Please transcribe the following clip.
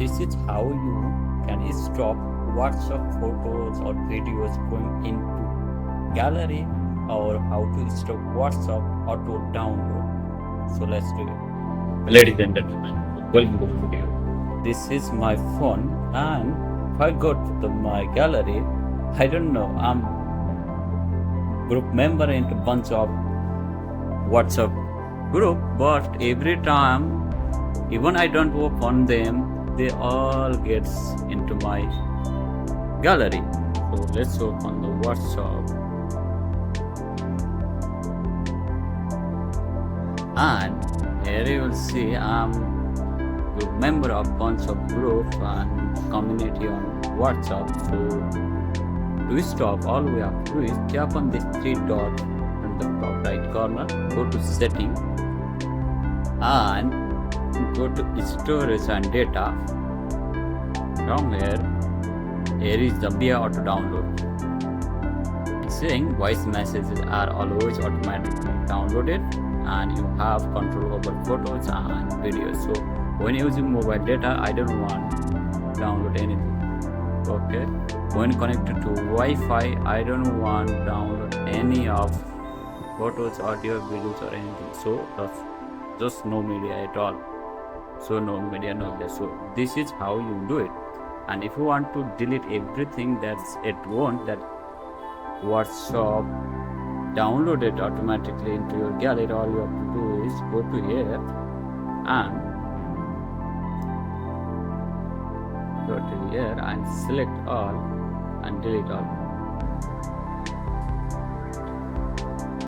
This is how you can stop WhatsApp photos or videos going into gallery, or how to stop WhatsApp auto download. So let's do it. Ladies and gentlemen, welcome to the video. This is my phone, and if I go to my gallery, I don't know, I'm group member in a bunch of WhatsApp group, but every time, even I don't open them, they all gets into my gallery. So let's open the WhatsApp, and here you will see I'm group member of bunch of group and community on WhatsApp. So to stop, all we have to do is tap on this three dot in the top right corner, go to setting, and go to storage and data. From here is the via auto download. It's saying voice messages are always automatically downloaded, and you have control over photos and videos. So when using mobile data, I don't want to download anything. Okay, when connected to Wi-Fi, I don't want to download any of photos, audio, videos, or anything. So that's just no media at all. So no media, no there. So this is how you do it. And if you want to delete everything that's at once, that WhatsApp downloaded automatically into your gallery, all you have to do is go to here and go to here and select all and delete all.